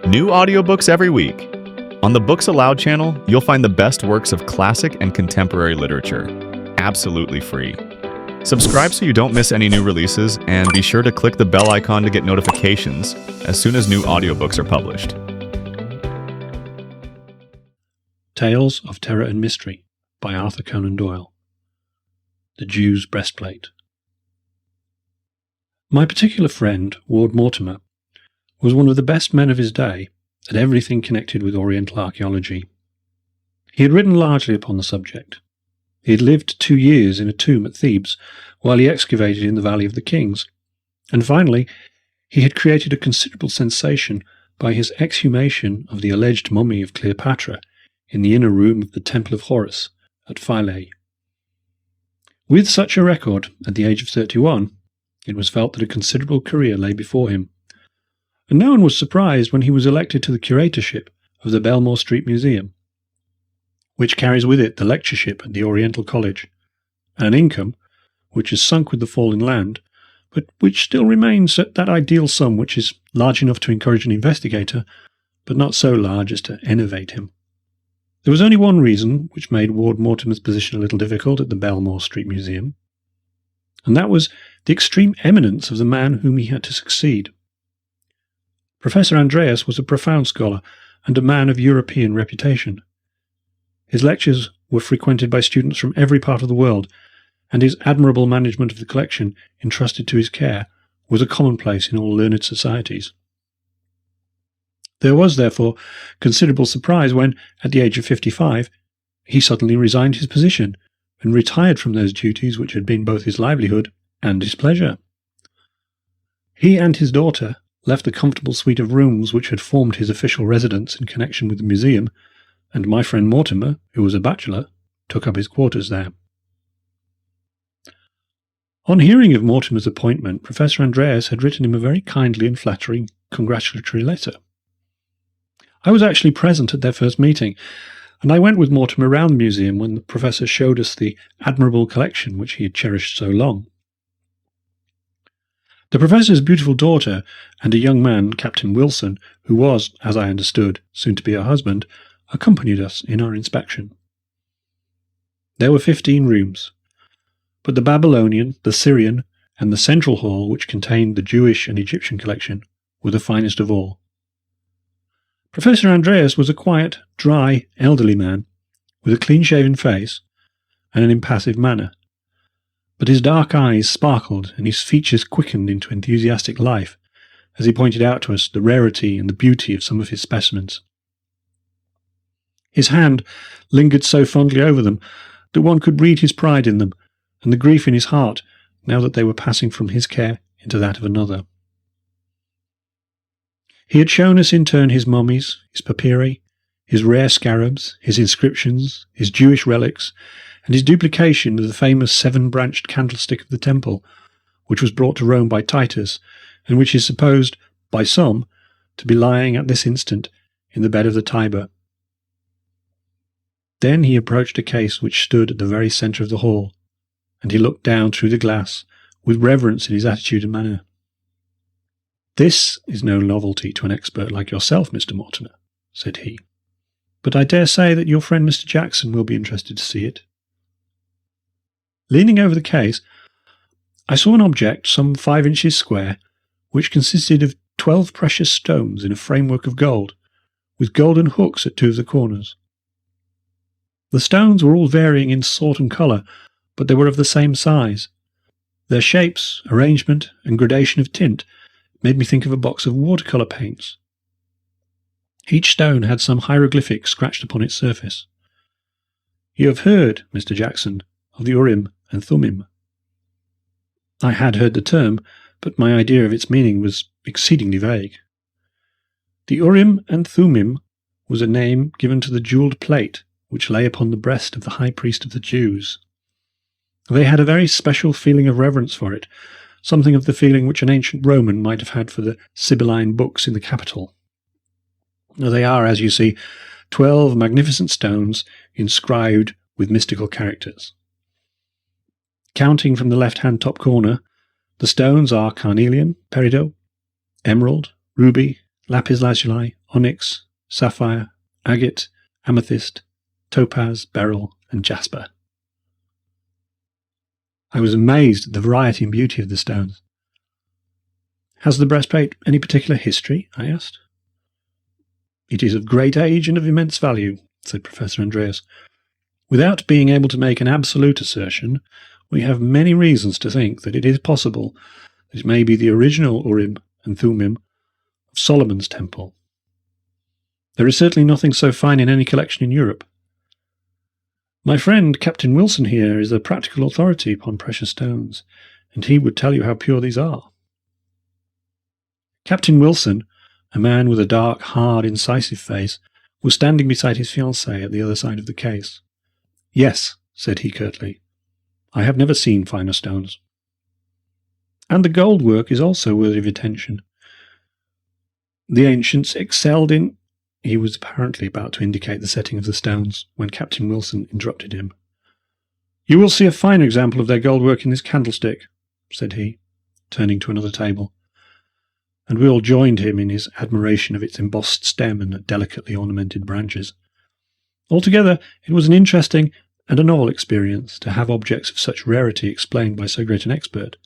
New audiobooks every week. On the Books Aloud channel, you'll find the best works of classic and contemporary literature, absolutely free. Subscribe so you don't miss any new releases, and be sure to click the bell icon to get notifications as soon as new audiobooks are published. Tales of Terror and Mystery by Arthur Conan Doyle. The Jew's Breastplate. My particular friend, Ward Mortimer, was one of the best men of his day at everything connected with Oriental archaeology. He had written largely upon the subject. He had lived 2 years in a tomb at Thebes while he excavated in the Valley of the Kings, and finally he had created a considerable sensation by his exhumation of the alleged mummy of Cleopatra in the inner room of the Temple of Horus at Philae. With such a record, at the age of 31, it was felt that a considerable career lay before him, and no one was surprised when he was elected to the curatorship of the Belmore Street Museum, which carries with it the lectureship at the Oriental College, and an income which has sunk with the fall in land, but which still remains at that ideal sum which is large enough to encourage an investigator, but not so large as to enervate him. There was only one reason which made Ward Mortimer's position a little difficult at the Belmore Street Museum, and that was the extreme eminence of the man whom he had to succeed. Professor Andreas was a profound scholar and a man of European reputation. His lectures were frequented by students from every part of the world, and his admirable management of the collection entrusted to his care was a commonplace in all learned societies. There was, therefore, considerable surprise when, at the age of 55, he suddenly resigned his position and retired from those duties which had been both his livelihood and his pleasure. He and his daughter left the comfortable suite of rooms which had formed his official residence in connection with the museum, and my friend Mortimer, who was a bachelor, took up his quarters there. On hearing of Mortimer's appointment, Professor Andreas had written him a very kindly and flattering congratulatory letter. I was actually present at their first meeting, and I went with Mortimer round the museum when the professor showed us the admirable collection which he had cherished so long. The professor's beautiful daughter and a young man, Captain Wilson, who was, as I understood, soon to be her husband, accompanied us in our inspection. There were 15 rooms, but the Babylonian, the Syrian, and the central hall, which contained the Jewish and Egyptian collection, were the finest of all. Professor Andreas was a quiet, dry, elderly man, with a clean-shaven face and an impassive manner, but his dark eyes sparkled and his features quickened into enthusiastic life as he pointed out to us the rarity and the beauty of some of his specimens. His hand lingered so fondly over them that one could read his pride in them and the grief in his heart now that they were passing from his care into that of another. He had shown us in turn his mummies, his papyri, his rare scarabs, his inscriptions, his Jewish relics, and his duplication of the famous 7-branched candlestick of the temple, which was brought to Rome by Titus, and which is supposed, by some, to be lying at this instant in the bed of the Tiber. Then he approached a case which stood at the very centre of the hall, and he looked down through the glass with reverence in his attitude and manner. "This is no novelty to an expert like yourself, Mr. Mortimer," said he, "but I dare say that your friend Mr. Jackson will be interested to see it." Leaning over the case, I saw an object some 5 inches square, which consisted of 12 precious stones in a framework of gold, with golden hooks at 2 of the corners. The stones were all varying in sort and colour, but they were of the same size. Their shapes, arrangement, and gradation of tint made me think of a box of watercolour paints. Each stone had some hieroglyphic scratched upon its surface. "You have heard, Mr. Jackson, of the Urim and Thummim." I had heard the term, but my idea of its meaning was exceedingly vague. The Urim and Thummim was a name given to the jewelled plate which lay upon the breast of the high priest of the Jews. They had a very special feeling of reverence for it, something of the feeling which an ancient Roman might have had for the Sibylline books in the Capitol. They are, as you see, 12 magnificent stones inscribed with mystical characters. Counting from the left-hand top corner, the stones are carnelian, peridot, emerald, ruby, lapis lazuli, onyx, sapphire, agate, amethyst, topaz, beryl, and jasper. I was amazed at the variety and beauty of the stones. Has the breastplate any particular history? I asked. It is of great age and of immense value, said Professor Andreas. Without being able to make an absolute assertion, we have many reasons to think that it is possible that it may be the original Urim and Thummim of Solomon's temple. There is certainly nothing so fine in any collection in Europe. My friend Captain Wilson here is a practical authority upon precious stones, and he would tell you how pure these are. Captain Wilson, a man with a dark, hard, incisive face, was standing beside his fiancée at the other side of the case. Yes, said he curtly, I have never seen finer stones. And the gold work is also worthy of attention. The ancients excelled in... He was apparently about to indicate the setting of the stones when Captain Wilson interrupted him. You will see a fine example of their gold work in this candlestick, said he, turning to another table, and we all joined him in his admiration of its embossed stem and delicately ornamented branches. Altogether, it was an interesting and a novel experience to have objects of such rarity explained by so great an expert,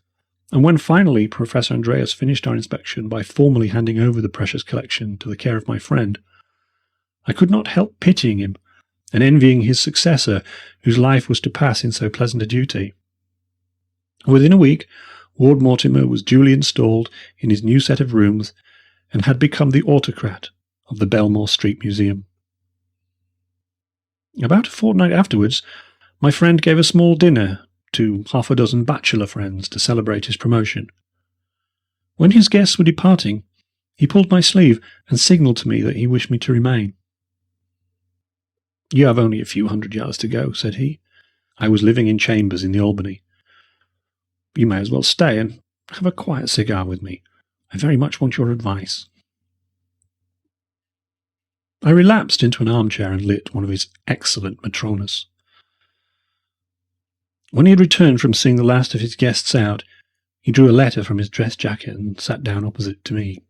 and when finally Professor Andreas finished our inspection by formally handing over the precious collection to the care of my friend, I could not help pitying him and envying his successor, whose life was to pass in so pleasant a duty. Within a week, Ward Mortimer was duly installed in his new set of rooms and had become the autocrat of the Belmore Street Museum. About a fortnight afterwards, my friend gave a small dinner to half a dozen bachelor friends to celebrate his promotion. When his guests were departing, he pulled my sleeve and signalled to me that he wished me to remain. You have only a few hundred yards to go, said he. I was living in chambers in the Albany. You may as well stay and have a quiet cigar with me. I very much want your advice. I relapsed into an armchair and lit one of his excellent Matronas. When he had returned from seeing the last of his guests out, he drew a letter from his dress jacket and sat down opposite to me.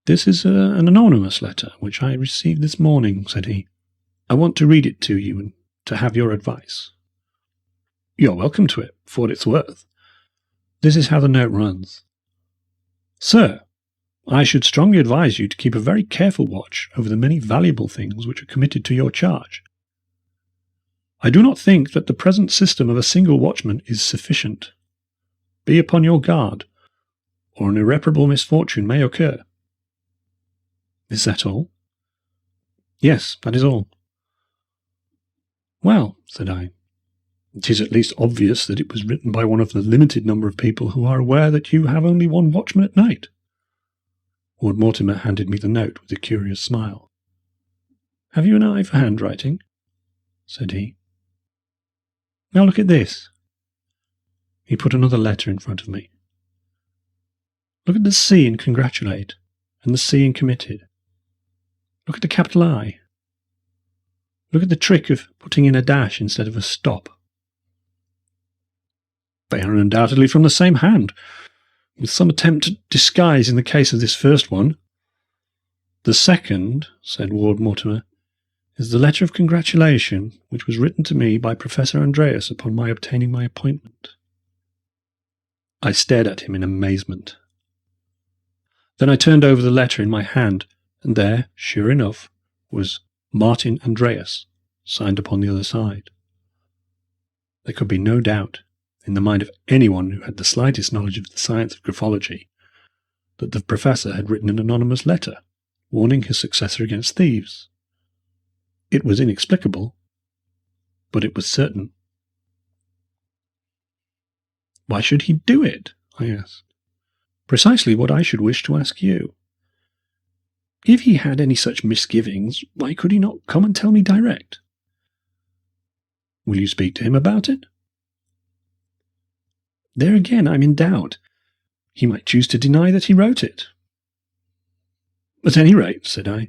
This is an anonymous letter, which I received this morning, said he. I want to read it to you and to have your advice. You are welcome to it, for what it's worth. This is how the note runs. Sir, I should strongly advise you to keep a very careful watch over the many valuable things which are committed to your charge. I do not think that the present system of a single watchman is sufficient. Be upon your guard, or an irreparable misfortune may occur. Is that all? Yes, that is all. Well, said I, it is at least obvious that it was written by one of the limited number of people who are aware that you have only one watchman at night. Ward Mortimer handed me the note with a curious smile. Have you an eye for handwriting? Said he. Now look at this. He put another letter in front of me. Look at the C in congratulate and the C in committed. Look at the capital I. Look at the trick of putting in a dash instead of a stop. They are undoubtedly from the same hand, with some attempt at disguise in the case of this first one. The second, said Ward Mortimer, is the letter of congratulation which was written to me by Professor Andreas upon my obtaining my appointment. I stared at him in amazement. Then I turned over the letter in my hand, and there, sure enough, was Martin Andreas, signed upon the other side. There could be no doubt, in the mind of anyone who had the slightest knowledge of the science of graphology, that the professor had written an anonymous letter, warning his successor against thieves. It was inexplicable, but it was certain. Why should he do it? I asked. Precisely what I should wish to ask you. If he had any such misgivings, why could he not come and tell me direct? Will you speak to him about it? There again I'm in doubt. He might choose to deny that he wrote it. At any rate, said I,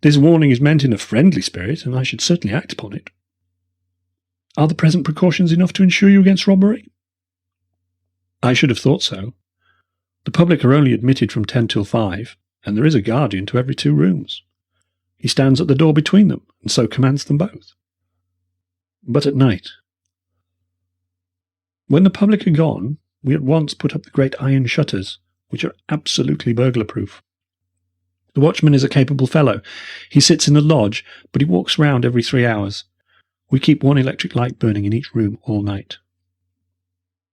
this warning is meant in a friendly spirit, and I should certainly act upon it. Are the present precautions enough to ensure you against robbery? I should have thought so. The public are only admitted from 10 till 5, and there is a guardian to every 2 rooms. He stands at the door between them, and so commands them both. But at night, when the public are gone, we at once put up the great iron shutters, which are absolutely burglar-proof. The watchman is a capable fellow. He sits in the lodge, but he walks round every 3 hours. We keep one electric light burning in each room all night.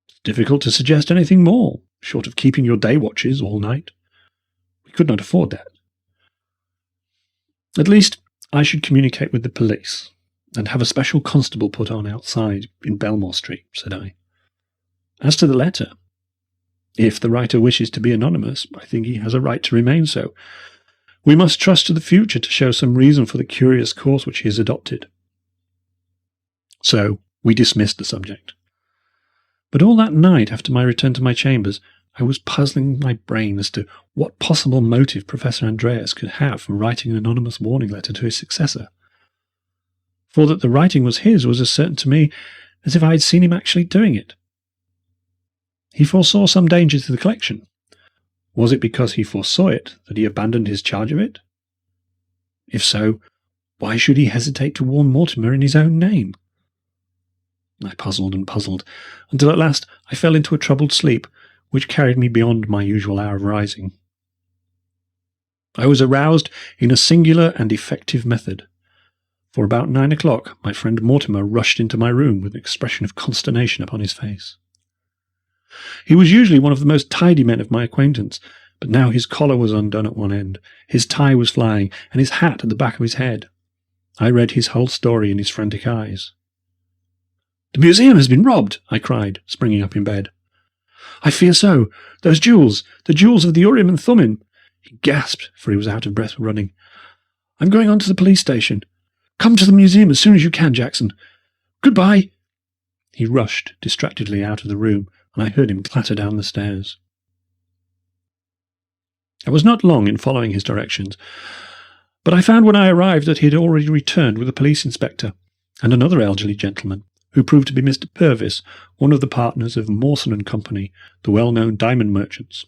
It's difficult to suggest anything more, short of keeping your day watches all night. We could not afford that. At least, I should communicate with the police, and have a special constable put on outside in Belmore Street, said I. As to the letter, if the writer wishes to be anonymous, I think he has a right to remain so. We must trust to the future to show some reason for the curious course which he has adopted. So we dismissed the subject. But all that night after my return to my chambers, I was puzzling my brain as to what possible motive Professor Andreas could have for writing an anonymous warning letter to his successor. For that the writing was his was as certain to me as if I had seen him actually doing it. He foresaw some danger to the collection. Was it because he foresaw it that he abandoned his charge of it? If so, why should he hesitate to warn Mortimer in his own name? I puzzled and puzzled, until at last I fell into a troubled sleep, which carried me beyond my usual hour of rising. I was aroused in a singular and effective method. For about 9 o'clock my friend Mortimer rushed into my room with an expression of consternation upon his face. He was usually one of the most tidy men of my acquaintance, but now his collar was undone at one end, his tie was flying, and his hat at the back of his head. I read his whole story in his frantic eyes. "The museum has been robbed," I cried, springing up in bed. "I fear so. Those jewels, the jewels of the Urim and Thummim." He gasped, for he was out of breath with running. "I'm going on to the police station. Come to the museum as soon as you can, Jackson. Goodbye." He rushed distractedly out of the room, and I heard him clatter down the stairs. I was not long in following his directions, but I found when I arrived that he had already returned with a police inspector and another elderly gentleman, who proved to be Mr. Purvis, one of the partners of Mawson and Company, the well-known diamond merchants.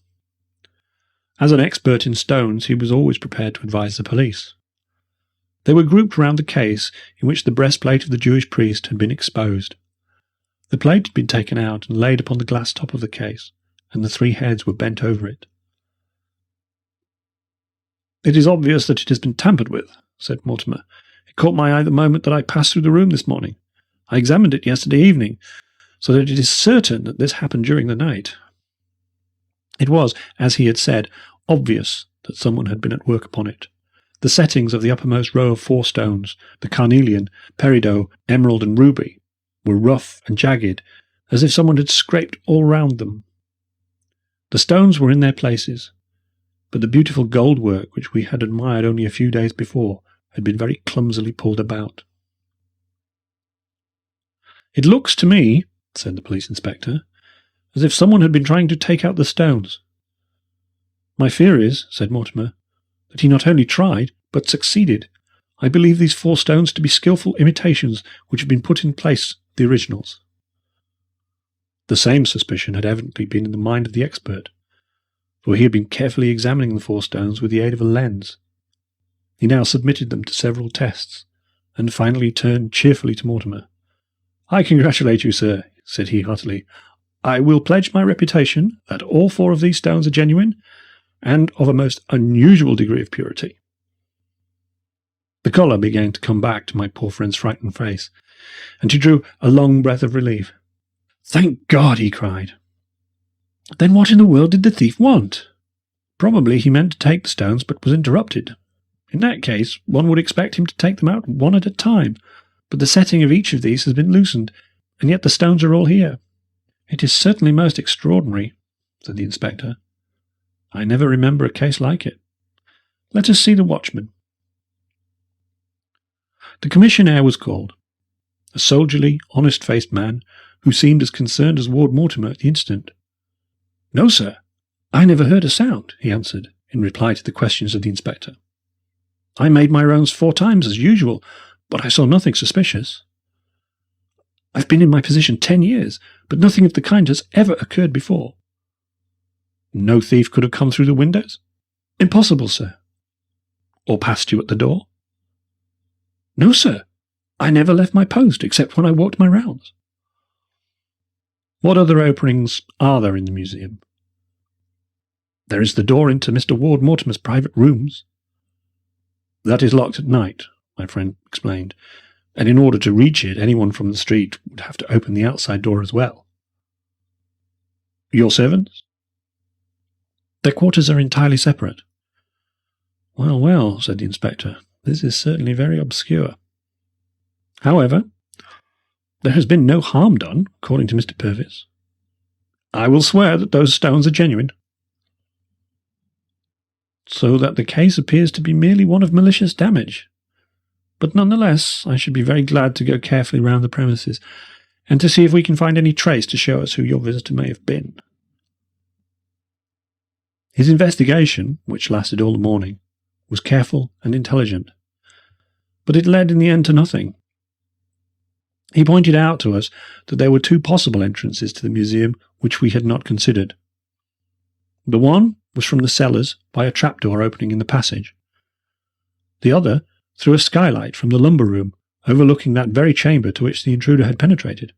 As an expert in stones, he was always prepared to advise the police. They were grouped round the case in which the breastplate of the Jewish priest had been exposed. The plate had been taken out and laid upon the glass top of the case, and the 3 heads were bent over it. "It is obvious that it has been tampered with," said Mortimer. "It caught my eye the moment that I passed through the room this morning. I examined it yesterday evening, so that it is certain that this happened during the night." It was, as he had said, obvious that someone had been at work upon it. The settings of the uppermost row of 4 stones, the carnelian, peridot, emerald, and ruby, were rough and jagged, as if someone had scraped all round them. The stones were in their places, but the beautiful gold work which we had admired only a few days before had been very clumsily pulled about. "It looks to me," said the police inspector, "as if someone had been trying to take out the stones." "My fear is," said Mortimer, "that he not only tried, but succeeded. I believe these 4 stones to be skilful imitations which have been put in place of the originals." The same suspicion had evidently been in the mind of the expert, for he had been carefully examining the 4 stones with the aid of a lens. He now submitted them to several tests, and finally turned cheerfully to Mortimer. "I congratulate you, sir," said he heartily. "I will pledge my reputation that all 4 of these stones are genuine, and of a most unusual degree of purity." The colour began to come back to my poor friend's frightened face, and he drew a long breath of relief. "Thank God!" he cried. "Then what in the world did the thief want? Probably he meant to take the stones, but was interrupted. In that case, one would expect him to take them out one at a time, but the setting of each of these has been loosened, and yet the stones are all here. It is certainly most extraordinary," said the inspector. "I never remember a case like it. Let us see the watchman." The commissionaire was called, a soldierly, honest-faced man who seemed as concerned as Ward Mortimer at the instant. "No, sir, I never heard a sound," he answered, in reply to the questions of the inspector. "I made my rounds 4 times as usual, but I saw nothing suspicious. I've been in my position 10 years, but nothing of the kind has ever occurred before." No thief could have come through the windows? Impossible, sir. Or passed you at the door? No, sir. I never left my post except when I walked my rounds. What other openings are there in the museum? There is the door into Mr. Ward Mortimer's private rooms. That is locked at night, my friend explained, and in order to reach it, anyone from the street would have to open the outside door as well. Your servants? Their quarters are entirely separate. Well, well, said the inspector, this is certainly very obscure. However, there has been no harm done, according to Mr. Purvis. I will swear that those stones are genuine. So that the case appears to be merely one of malicious damage. But nonetheless, I should be very glad to go carefully round the premises, and to see if we can find any trace to show us who your visitor may have been. His investigation, which lasted all the morning, was careful and intelligent, but it led in the end to nothing. He pointed out to us that there were two possible entrances to the museum which we had not considered. The one was from the cellars by a trapdoor opening in the passage. The other through a skylight from the lumber room overlooking that very chamber to which the intruder had penetrated.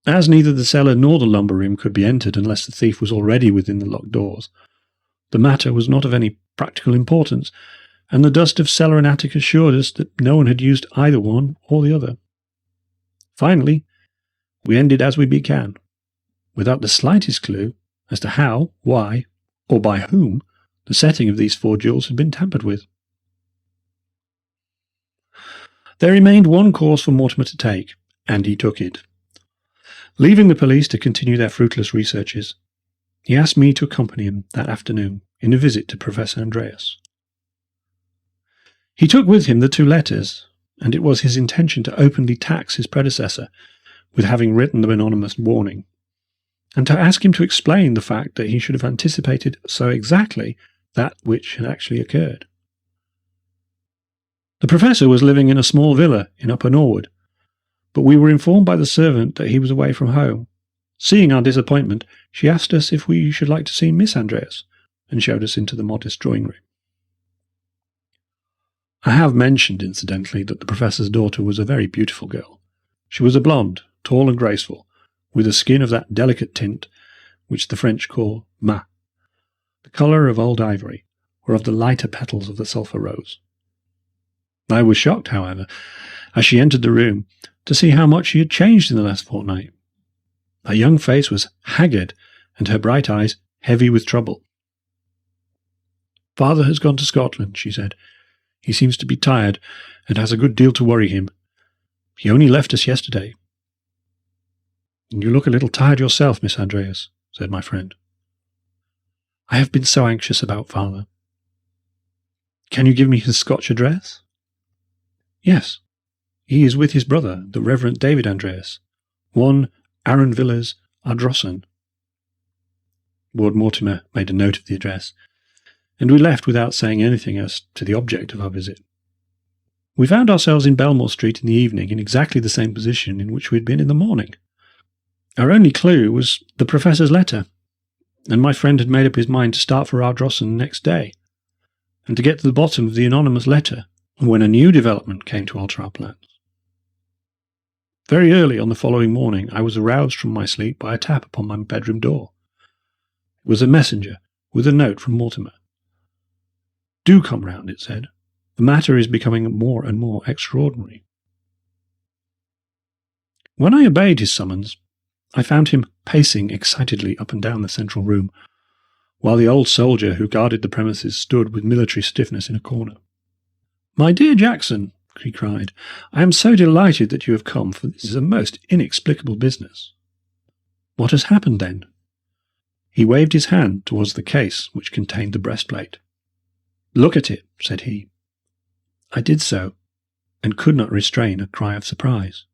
As neither the cellar nor the lumber room could be entered unless the thief was already within the locked doors, the matter was not of any practical importance, and the dust of cellar and attic assured us that no one had used either one or the other. Finally, we ended as we began, without the slightest clue as to how, why, or by whom the setting of these 4 jewels had been tampered with. There remained one course for Mortimer to take, and he took it. Leaving the police to continue their fruitless researches, he asked me to accompany him that afternoon in a visit to Professor Andreas. He took with him the 2 letters, and it was his intention to openly tax his predecessor with having written the anonymous warning, and to ask him to explain the fact that he should have anticipated so exactly that which had actually occurred. The professor was living in a small villa in Upper Norwood, but we were informed by the servant that he was away from home. Seeing our disappointment, she asked us if we should like to see Miss Andreas, and showed us into the modest drawing room. I have mentioned, incidentally, that the professor's daughter was a very beautiful girl. She was a blonde, tall and graceful, with a skin of that delicate tint which the French call mat, the colour of old ivory, or of the lighter petals of the sulphur rose. I was shocked, however, as she entered the room, to see how much she had changed in the last fortnight. Her young face was haggard, and her bright eyes heavy with trouble. "Father has gone to Scotland," she said. "He seems to be tired, and has a good deal to worry him. He only left us yesterday." "You look a little tired yourself, Miss Andreas," said my friend. "I have been so anxious about father." "Can you give me his Scotch address?" "Yes. He is with his brother, the Reverend David Andreas, 1 Aaron Villas, Ardrossan." Ward Mortimer made a note of the address, and we left without saying anything as to the object of our visit. We found ourselves in Belmore Street in the evening in exactly the same position in which we had been in the morning. Our only clue was the professor's letter, and my friend had made up his mind to start for Ardrossan next day, and to get to the bottom of the anonymous letter when a new development came to alter our plans. Very early on the following morning I was aroused from my sleep by a tap upon my bedroom door. It was a messenger with a note from Mortimer. "Do come round," it said. "The matter is becoming more and more extraordinary." When I obeyed his summons, I found him pacing excitedly up and down the central room, while the old soldier who guarded the premises stood with military stiffness in a corner. "My dear Jackson," he cried, "I am so delighted that you have come, for this is a most inexplicable business." "What has happened, then?" He waved his hand towards the case which contained the breastplate. "Look at it," said he. I did so, and could not restrain a cry of surprise.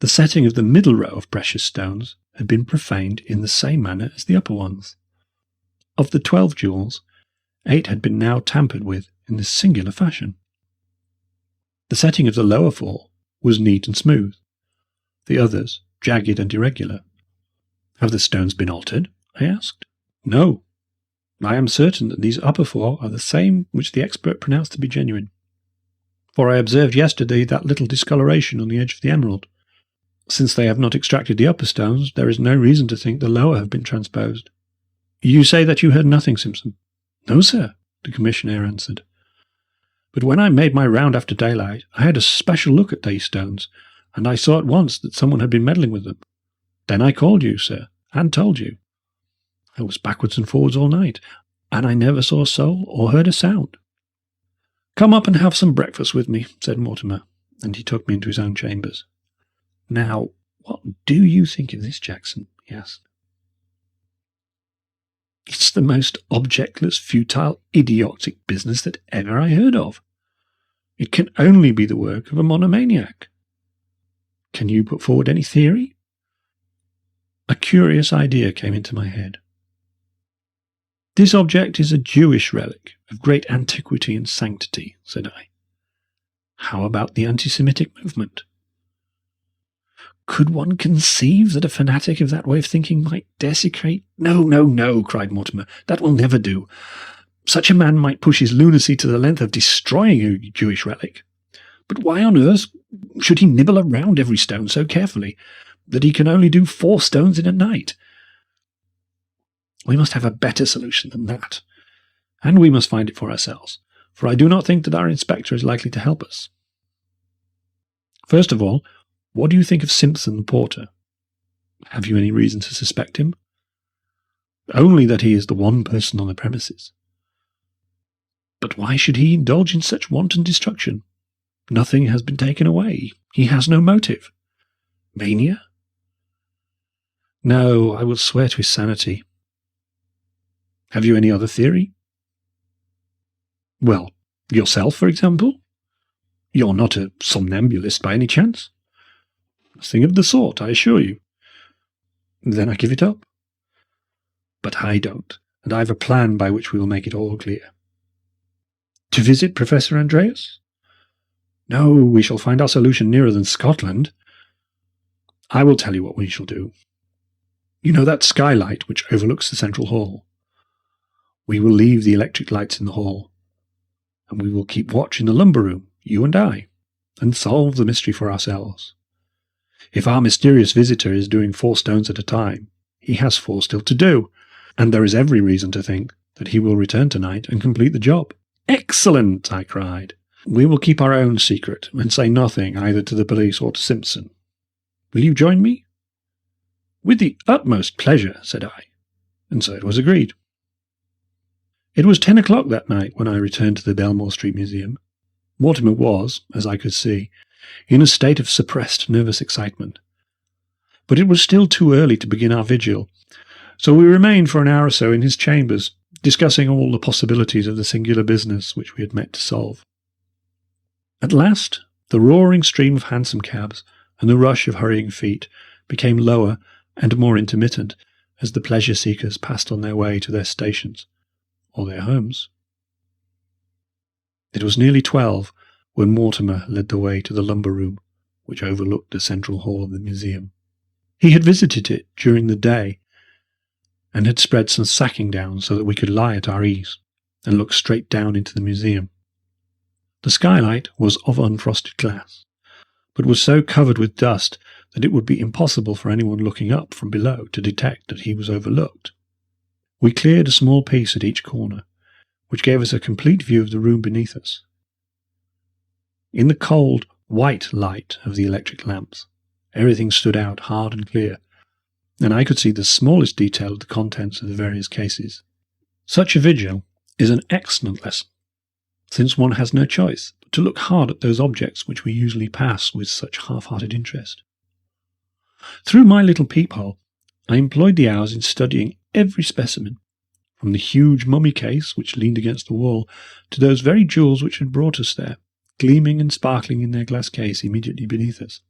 The setting of the middle row of precious stones had been profaned in the same manner as the upper ones. Of the 12 jewels, 8 had been now tampered with in this singular fashion. The setting of the lower 4 was neat and smooth, the others jagged and irregular. "Have the stones been altered?" I asked. No. I am certain that these upper 4 are the same which the expert pronounced to be genuine. For I observed yesterday that little discoloration on the edge of the emerald. Since they have not extracted the upper stones, there is no reason to think the lower have been transposed. You say that you heard nothing, Simpson? No, sir, the commissioner answered. But when I made my round after daylight, I had a special look at these stones, and I saw at once that someone had been meddling with them. Then I called you, sir, and told you. I was backwards and forwards all night, and I never saw a soul or heard a sound. Come up and have some breakfast with me, said Mortimer, and he took me into his own chambers. Now, what do you think of this, Jackson? He asked. It's the most objectless, futile, idiotic business that ever I heard of. It can only be the work of a monomaniac. Can you put forward any theory? A curious idea came into my head. This object is a Jewish relic of great antiquity and sanctity, said I. How about the anti-Semitic movement? Could one conceive that a fanatic of that way of thinking might desecrate? No, cried Mortimer. That will never do. Such a man might push his lunacy to the length of destroying a Jewish relic. But why on earth should he nibble around every stone so carefully that he can only do 4 stones in a night? We must have a better solution than that, and we must find it for ourselves, for I do not think that our inspector is likely to help us. First of all, what do you think of Simpson the porter? Have you any reason to suspect him? Only that he is the one person on the premises. But why should he indulge in such wanton destruction? Nothing has been taken away. He has no motive. Mania? No, I will swear to his sanity. Have you any other theory? Well, yourself, for example? You're not a somnambulist by any chance? Nothing of the sort, I assure you. Then I give it up. But I don't, and I have a plan by which we will make it all clear. To visit Professor Andreas? No, we shall find our solution nearer than Scotland. I will tell you what we shall do. You know that skylight which overlooks the central hall? We will leave the electric lights in the hall, and we will keep watch in the lumber room, you and I, and solve the mystery for ourselves. If our mysterious visitor is doing 4 stones at a time, he has 4 still to do, and there is every reason to think that he will return tonight and complete the job. Excellent, I cried. We will keep our own secret and say nothing either to the police or to Simpson. Will you join me? With the utmost pleasure, said I, and so it was agreed. It was 10 o'clock that night when I returned to the Belmore Street Museum. Mortimer was, as I could see, in a state of suppressed nervous excitement. But it was still too early to begin our vigil, so we remained for an hour or so in his chambers, discussing all the possibilities of the singular business which we had met to solve. At last, the roaring stream of hansom cabs and the rush of hurrying feet became lower and more intermittent as the pleasure-seekers passed on their way to their stations or their homes. It was nearly 12 when Mortimer led the way to the lumber room, which overlooked the central hall of the museum. He had visited it during the day, and had spread some sacking down so that we could lie at our ease and look straight down into the museum. The skylight was of unfrosted glass, but was so covered with dust that it would be impossible for anyone looking up from below to detect that he was overlooked. We cleared a small piece at each corner, which gave us a complete view of the room beneath us. In the cold, white light of the electric lamps, everything stood out hard and clear, and I could see the smallest detail of the contents of the various cases. Such a vigil is an excellent lesson, since one has no choice but to look hard at those objects which we usually pass with such half-hearted interest. Through my little peephole, I employed the hours in studying every specimen, from the huge mummy case which leaned against the wall to those very jewels which had brought us there, gleaming and sparkling in their glass case immediately beneath us.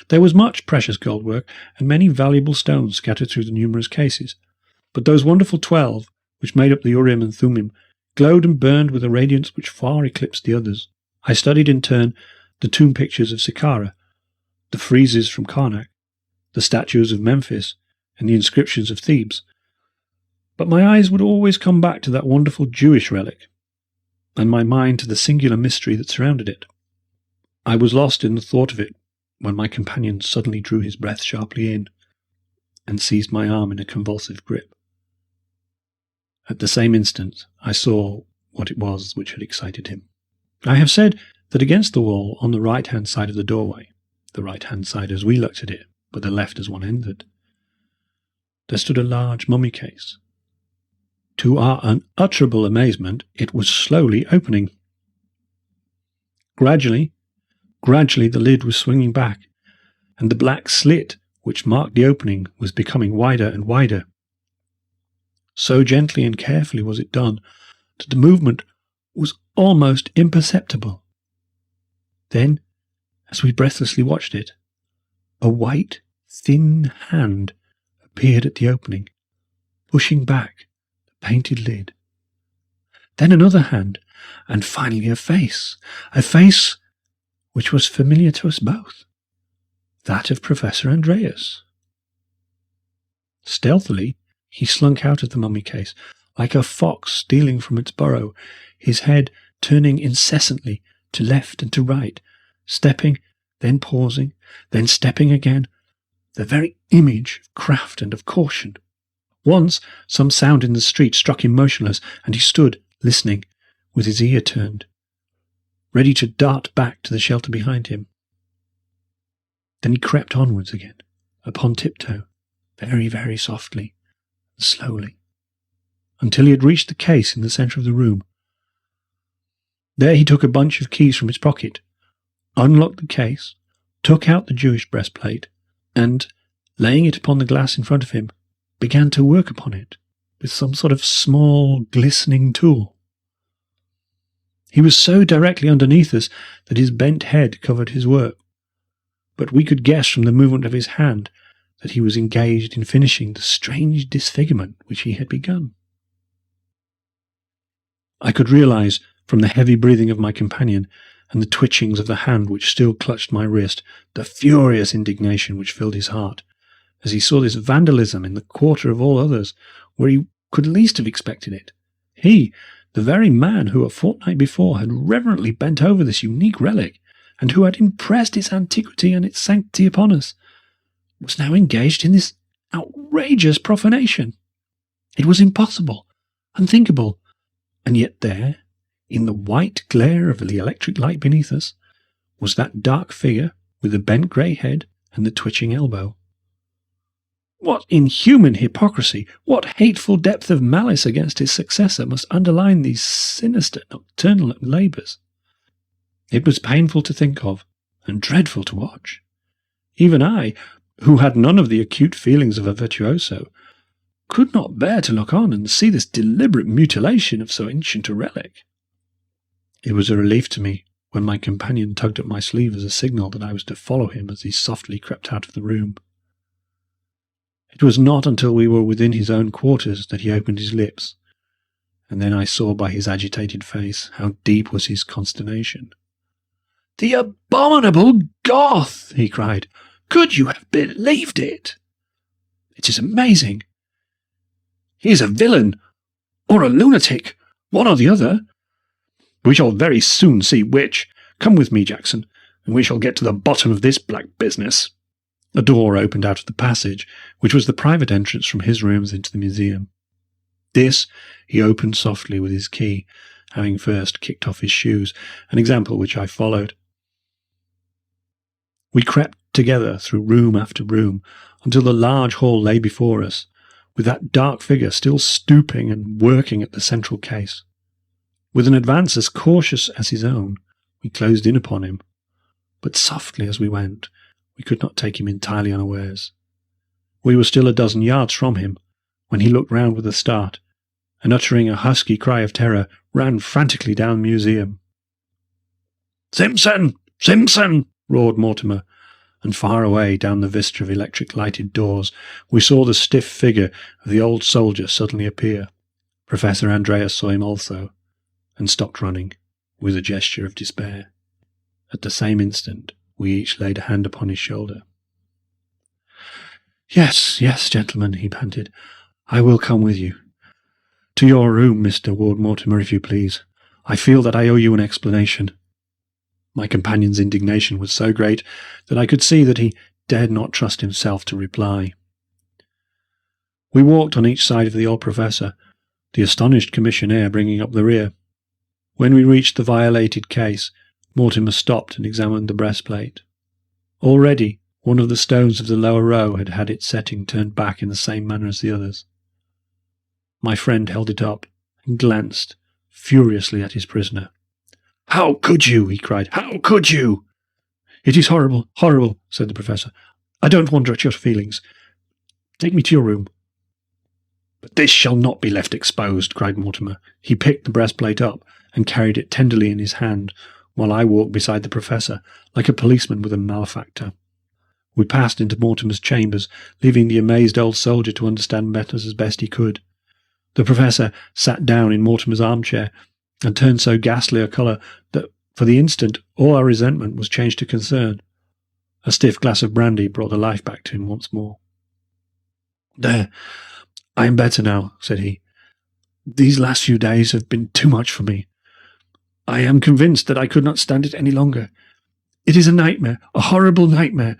There was much precious gold work and many valuable stones scattered through the numerous cases, but those wonderful 12, which made up the Urim and Thummim, glowed and burned with a radiance which far eclipsed the others. I studied in turn the tomb pictures of Saqqara, the friezes from Karnak, the statues of Memphis, and the inscriptions of Thebes, but my eyes would always come back to that wonderful Jewish relic, and my mind to the singular mystery that surrounded it. I was lost in the thought of it when my companion suddenly drew his breath sharply in and seized my arm in a convulsive grip. At the same instant, I saw what it was which had excited him. I have said that against the wall on the right-hand side of the doorway, the right-hand side as we looked at it, but the left as one entered, there stood a large mummy case. To our unutterable amazement, it was slowly opening. Gradually, the lid was swinging back, and the black slit which marked the opening was becoming wider and wider. So gently and carefully was it done that the movement was almost imperceptible. Then, as we breathlessly watched it, a white, thin hand appeared at the opening, pushing back the painted lid. Then another hand, and finally a face which was familiar to us both, that of Professor Andreas. Stealthily, he slunk out of the mummy case, like a fox stealing from its burrow, his head turning incessantly to left and to right, stepping, then pausing, then stepping again, the very image of craft and of caution. Once some sound in the street struck him motionless, and he stood, listening, with his ear turned, ready to dart back to the shelter behind him. Then he crept onwards again, upon tiptoe, very, very softly and slowly, until he had reached the case in the centre of the room. There he took a bunch of keys from his pocket, unlocked the case, took out the Jewish breastplate, and, laying it upon the glass in front of him, began to work upon it with some sort of small, glistening tool. He was so directly underneath us that his bent head covered his work, but we could guess from the movement of his hand that he was engaged in finishing the strange disfigurement which he had begun. I could realize, from the heavy breathing of my companion and the twitchings of the hand which still clutched my wrist, the furious indignation which filled his heart, as he saw this vandalism in the quarter of all others, where he could least have expected it. He, the very man who a fortnight before had reverently bent over this unique relic, and who had impressed its antiquity and its sanctity upon us, was now engaged in this outrageous profanation. It was impossible, unthinkable, and yet there, in the white glare of the electric light beneath us, was that dark figure with the bent grey head and the twitching elbow. What inhuman hypocrisy, what hateful depth of malice against his successor must underline these sinister nocturnal labours? It was painful to think of, and dreadful to watch. Even I, who had none of the acute feelings of a virtuoso, could not bear to look on and see this deliberate mutilation of so ancient a relic. It was a relief to me when my companion tugged at my sleeve as a signal that I was to follow him as he softly crept out of the room. It was not until we were within his own quarters that he opened his lips, and then I saw by his agitated face how deep was his consternation. "The abominable Goth!" he cried. "Could you have believed it? It is amazing. He is a villain, or a lunatic, one or the other. We shall very soon see which. Come with me, Jackson, and we shall get to the bottom of this black business." A door opened out of the passage, which was the private entrance from his rooms into the museum. This he opened softly with his key, having first kicked off his shoes, an example which I followed. We crept together through room after room until the large hall lay before us, with that dark figure still stooping and working at the central case. With an advance as cautious as his own, we closed in upon him, but softly as we went. We could not take him entirely unawares. We were still a dozen yards from him when he looked round with a start, and uttering a husky cry of terror, ran frantically down the museum. "Simpson! Simpson!" roared Mortimer, and far away down the vista of electric-lighted doors we saw the stiff figure of the old soldier suddenly appear. Professor Andreas saw him also, and stopped running, with a gesture of despair. At the same instant we each laid a hand upon his shoulder. Yes, yes, gentlemen, he panted. I will come with you. To your room, Mr. Ward Mortimer, if you please. I feel that I owe you an explanation. My companion's indignation was so great that I could see that he dared not trust himself to reply. We walked on each side of the old professor, the astonished commissionaire bringing up the rear. When we reached the violated case, Mortimer stopped and examined the breastplate. Already, one of the stones of the lower row had had its setting turned back in the same manner as the others. My friend held it up and glanced furiously at his prisoner. "How could you?" he cried. "How could you?" "It is horrible, horrible," said the professor. "I don't wonder at your feelings. Take me to your room." "But this shall not be left exposed," cried Mortimer. He picked the breastplate up and carried it tenderly in his hand, while I walked beside the professor, like a policeman with a malefactor. We passed into Mortimer's chambers, leaving the amazed old soldier to understand matters as best he could. The professor sat down in Mortimer's armchair and turned so ghastly a colour that, for the instant, all our resentment was changed to concern. A stiff glass of brandy brought the life back to him once more. "There, I am better now," said he. "These last few days have been too much for me. I am convinced that I could not stand it any longer. It is a nightmare, a horrible nightmare,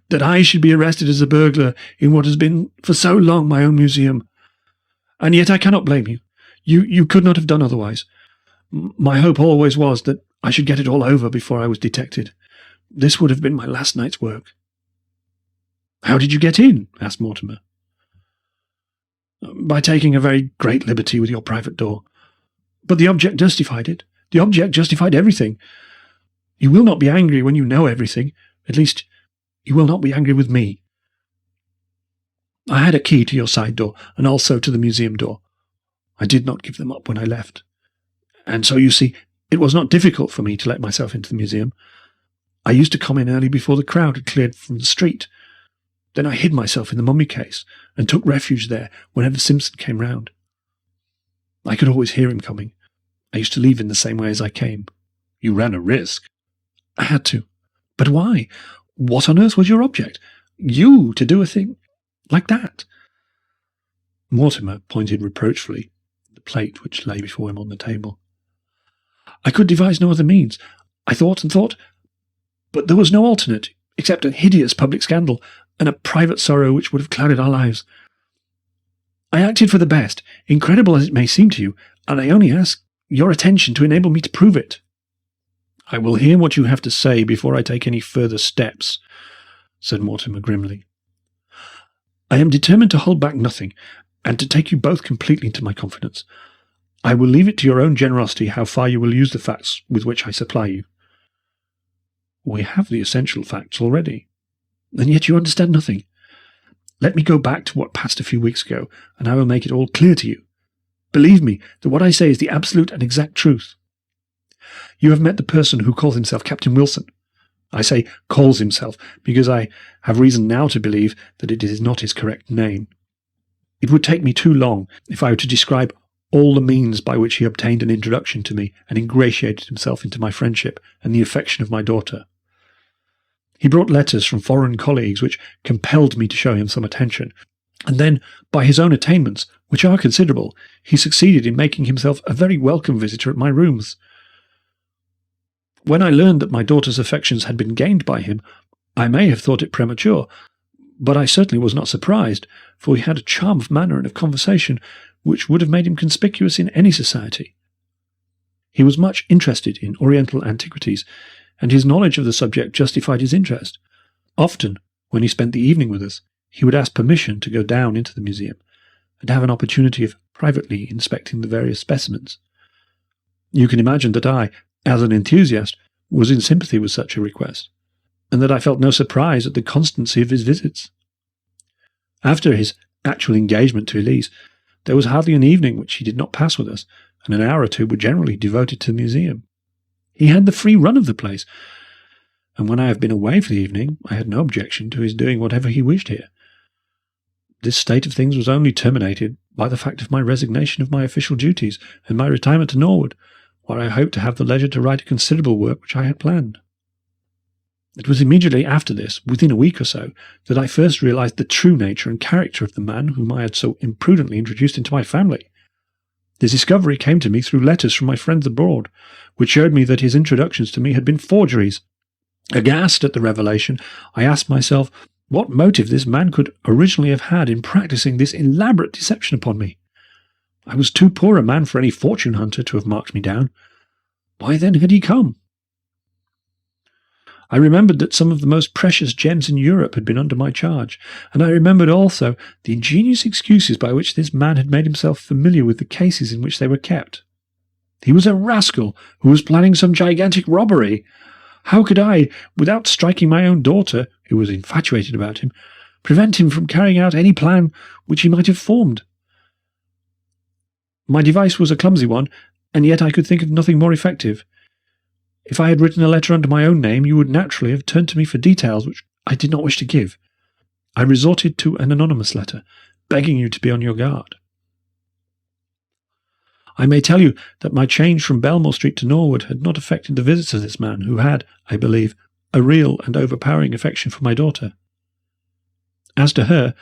that I should be arrested as a burglar in what has been for so long my own museum. And yet I cannot blame you. You could not have done otherwise. My hope always was that I should get it all over before I was detected. This would have been my last night's work." "How did you get in?" asked Mortimer. "By taking a very great liberty with your private door. But the object justified it. The object justified everything. You will not be angry when you know everything. At least, you will not be angry with me. I had a key to your side door and also to the museum door. I did not give them up when I left. And so, you see, it was not difficult for me to let myself into the museum. I used to come in early before the crowd had cleared from the street. Then I hid myself in the mummy case and took refuge there whenever Simpson came round. I could always hear him coming. I used to leave in the same way as I came." "You ran a risk." "I had to. But why? What on earth was your object? You to do a thing like that?" Mortimer pointed reproachfully at the plate which lay before him on the table. "I could devise no other means. I thought and thought, but there was no alternate, except a hideous public scandal and a private sorrow which would have clouded our lives. I acted for the best, incredible as it may seem to you, and I only ask your attention to enable me to prove it." "I will hear what you have to say before I take any further steps," said Mortimer grimly. "I am determined to hold back nothing, and to take you both completely into my confidence. I will leave it to your own generosity how far you will use the facts with which I supply you." "We have the essential facts already." "And yet you understand nothing. Let me go back to what passed a few weeks ago, and I will make it all clear to you. Believe me that what I say is the absolute and exact truth. You have met the person who calls himself Captain Wilson. I say calls himself because I have reason now to believe that it is not his correct name. It would take me too long if I were to describe all the means by which he obtained an introduction to me and ingratiated himself into my friendship and the affection of my daughter. He brought letters from foreign colleagues which compelled me to show him some attention, and then, by his own attainments, which are considerable, he succeeded in making himself a very welcome visitor at my rooms. When I learned that my daughter's affections had been gained by him, I may have thought it premature, but I certainly was not surprised, for he had a charm of manner and of conversation which would have made him conspicuous in any society. He was much interested in Oriental antiquities, and his knowledge of the subject justified his interest. Often, when he spent the evening with us, he would ask permission to go down into the museum and have an opportunity of privately inspecting the various specimens. You can imagine that I, as an enthusiast, was in sympathy with such a request, and that I felt no surprise at the constancy of his visits. After his actual engagement to Elise, there was hardly an evening which he did not pass with us, and an hour or two were generally devoted to the museum. He had the free run of the place, and when I have been away for the evening, I had no objection to his doing whatever he wished here. This state of things was only terminated by the fact of my resignation of my official duties and my retirement to Norwood, where I hoped to have the leisure to write a considerable work which I had planned. It was immediately after this, within a week or so, that I first realized the true nature and character of the man whom I had so imprudently introduced into my family. This discovery came to me through letters from my friends abroad, which showed me that his introductions to me had been forgeries. Aghast at the revelation, I asked myself what motive this man could originally have had in practicing this elaborate deception upon me. I was too poor a man for any fortune hunter to have marked me down. Why then had he come? I remembered that some of the most precious gems in Europe had been under my charge, and I remembered also the ingenious excuses by which this man had made himself familiar with the cases in which they were kept. He was a rascal who was planning some gigantic robbery. How could I, without striking my own daughter, who was infatuated about him, prevent him from carrying out any plan which he might have formed? My device was a clumsy one, and yet I could think of nothing more effective. If I had written a letter under my own name, you would naturally have turned to me for details which I did not wish to give. I resorted to an anonymous letter, begging you to be on your guard. I may tell you that my change from Belmore Street to Norwood had not affected the visits of this man, who had, I believe, a real and overpowering affection for my daughter. As to her,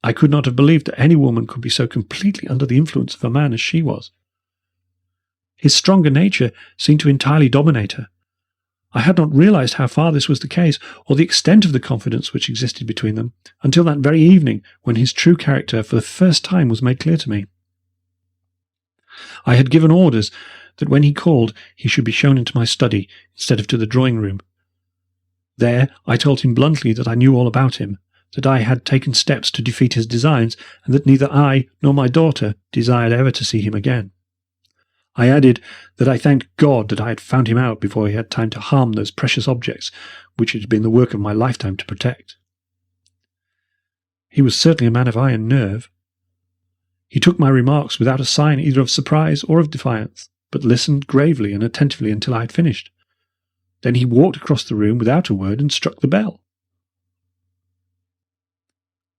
I could not have believed that any woman could be so completely under the influence of a man as she was. His stronger nature seemed to entirely dominate her. I had not realized how far this was the case, or the extent of the confidence which existed between them, until that very evening when his true character for the first time was made clear to me. I had given orders that when he called he should be shown into my study instead of to the drawing-room. There I told him bluntly that I knew all about him, that I had taken steps to defeat his designs, and that neither I nor my daughter desired ever to see him again. I added that I thanked God that I had found him out before he had time to harm those precious objects which it had been the work of my lifetime to protect. He was certainly a man of iron nerve. He took my remarks without a sign either of surprise or of defiance, but listened gravely and attentively until I had finished. Then he walked across the room without a word and struck the bell.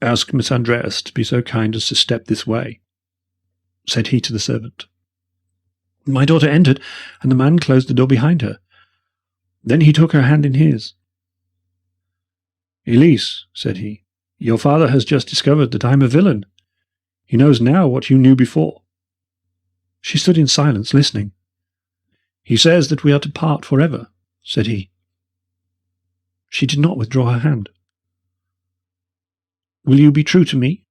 "Ask Miss Andreas to be so kind as to step this way," said he to the servant. My daughter entered, and the man closed the door behind her. Then he took her hand in his. "Elise," said he, "your father has just discovered that I am a villain. He knows now what you knew before." She stood in silence, listening. "He says that we are to part forever," said he. She did not withdraw her hand. "Will you be true to me,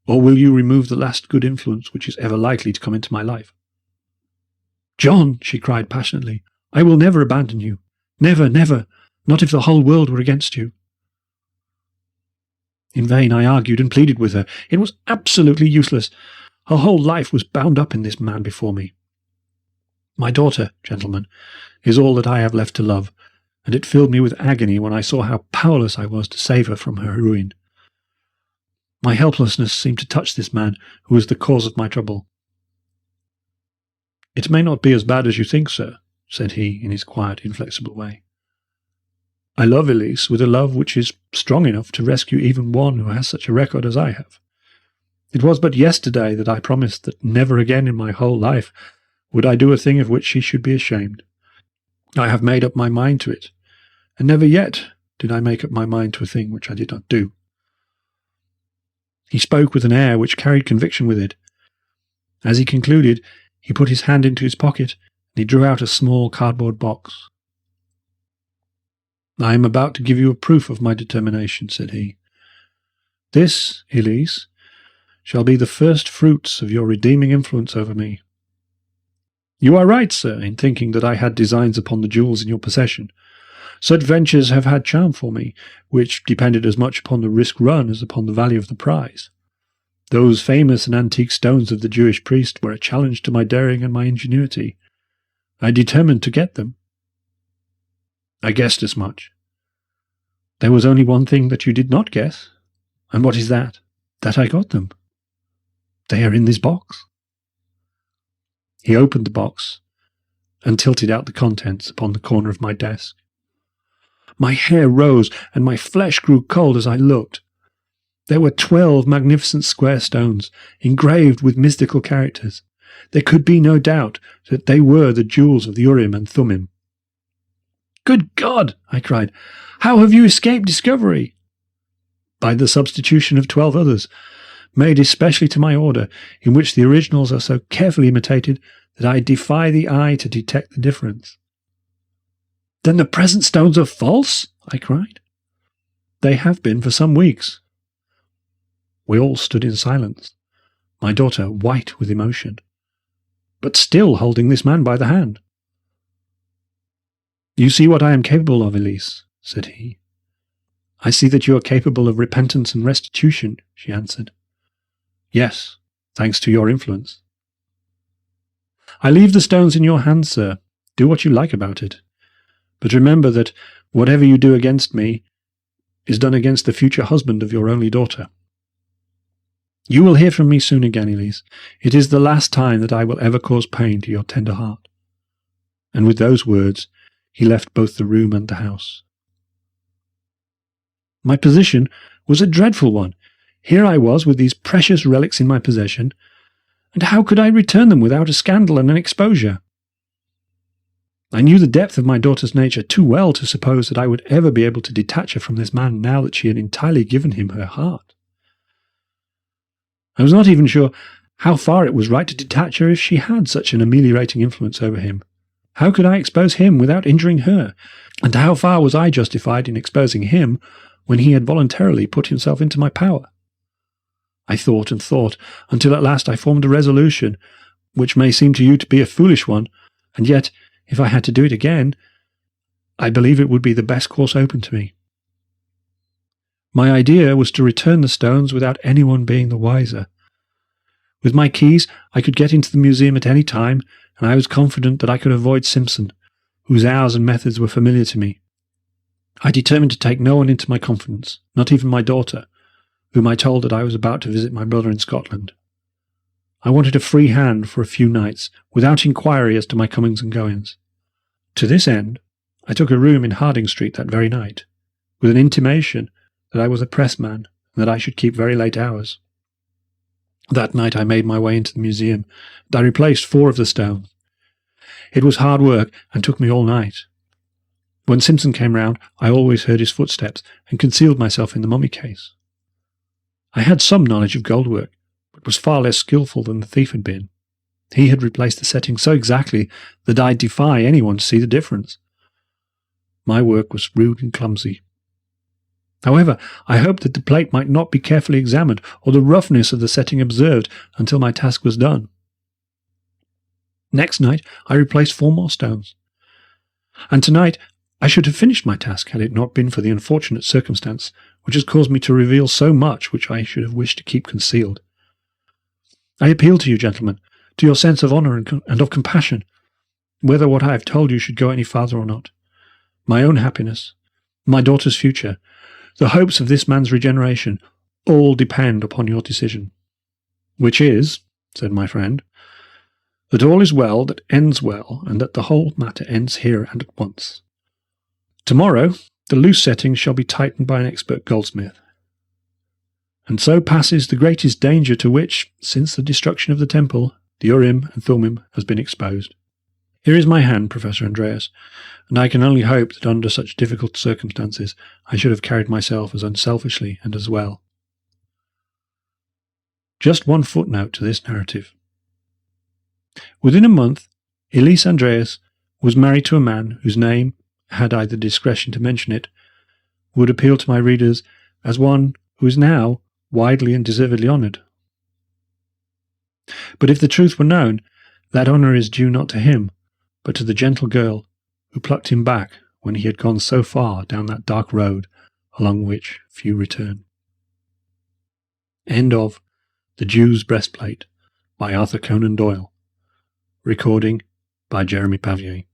or will you remove the last good influence which is ever likely to come into my life?" "John," she cried passionately, "I will never abandon you. Never, never, not if the whole world were against you." In vain I argued and pleaded with her. It was absolutely useless. Her whole life was bound up in this man before me. My daughter, gentlemen, is all that I have left to love, and it filled me with agony when I saw how powerless I was to save her from her ruin. My helplessness seemed to touch this man who was the cause of my trouble. "It may not be as bad as you think, sir," said he in his quiet, inflexible way. "I love Elise with a love which is strong enough to rescue even one who has such a record as I have. It was but yesterday that I promised that never again in my whole life would I do a thing of which she should be ashamed. I have made up my mind to it, and never yet did I make up my mind to a thing which I did not do." He spoke with an air which carried conviction with it. As he concluded, he put his hand into his pocket, and he drew out a small cardboard box. "I am about to give you a proof of my determination," said he. "This, Elise, shall be the first fruits of your redeeming influence over me. You are right, sir, in thinking that I had designs upon the jewels in your possession. Such ventures have had charm for me, which depended as much upon the risk run as upon the value of the prize. Those famous and antique stones of the Jewish priest were a challenge to my daring and my ingenuity. I determined to get them. I guessed as much. There was only one thing that you did not guess. And what is that? That I got them. They are in this box." He opened the box and tilted out the contents upon the corner of my desk. My hair rose and my flesh grew cold as I looked. There were 12 magnificent square stones, engraved with mystical characters. There could be no doubt that they were the jewels of the Urim and Thummim. Good God! I cried. How have you escaped discovery? By the substitution of 12 others, made especially to my order, in which the originals are so carefully imitated that I defy the eye to detect the difference. Then the present stones are false? I cried. They have been for some weeks. We all stood in silence, my daughter white with emotion, but still holding this man by the hand. You see what I am capable of, Elise, said he. I see that you are capable of repentance and restitution, she answered. Yes, thanks to your influence. I leave the stones in your hands, sir. Do what you like about it. But remember that whatever you do against me is done against the future husband of your only daughter. You will hear from me soon again, Elise. It is the last time that I will ever cause pain to your tender heart. And with those words, he left both the room and the house. My position was a dreadful one. Here I was with these precious relics in my possession, and how could I return them without a scandal and an exposure? I knew the depth of my daughter's nature too well to suppose that I would ever be able to detach her from this man now that she had entirely given him her heart. I was not even sure how far it was right to detach her if she had such an ameliorating influence over him. How could I expose him without injuring her? And how far was I justified in exposing him when he had voluntarily put himself into my power? I thought and thought, until at last I formed a resolution, which may seem to you to be a foolish one, and yet, if I had to do it again, I believe it would be the best course open to me. My idea was to return the stones without anyone being the wiser. With my keys, I could get into the museum at any time, and I was confident that I could avoid Simpson, whose hours and methods were familiar to me. I determined to take no one into my confidence, not even my daughter, whom I told that I was about to visit my brother in Scotland. I wanted a free hand for a few nights, without inquiry as to my comings and goings. To this end, I took a room in Harding Street that very night, with an intimation that I was a pressman and that I should keep very late hours. That night I made my way into the museum, and I replaced 4 of the stones. It was hard work and took me all night. When Simpson came round, I always heard his footsteps and concealed myself in the mummy case. I had some knowledge of goldwork, but was far less skilful than the thief had been. He had replaced the setting so exactly that I defy anyone to see the difference. My work was rude and clumsy. However, I hoped that the plate might not be carefully examined or the roughness of the setting observed until my task was done. Next night I replaced 4 more stones, and tonight I should have finished my task had it not been for the unfortunate circumstance which has caused me to reveal so much which I should have wished to keep concealed. I appeal to you, gentlemen, to your sense of honour and of compassion, whether what I have told you should go any farther or not. My own happiness, my daughter's future, the hopes of this man's regeneration, all depend upon your decision. Which is, said my friend, that all is well that ends well, and that the whole matter ends here and at once. Tomorrow the loose settings shall be tightened by an expert goldsmith. And so passes the greatest danger to which, since the destruction of the temple, the Urim and Thummim has been exposed. Here is my hand, Professor Andreas, and I can only hope that under such difficult circumstances I should have carried myself as unselfishly and as well. Just one footnote to this narrative. Within a month, Elise Andreas was married to a man whose name, had I the discretion to mention it, would appeal to my readers as one who is now widely and deservedly honoured. But if the truth were known, that honour is due not to him, but to the gentle girl who plucked him back when he had gone so far down that dark road along which few return. End of The Jew's Breastplate by Arthur Conan Doyle. Recording by Jeremy Pavier.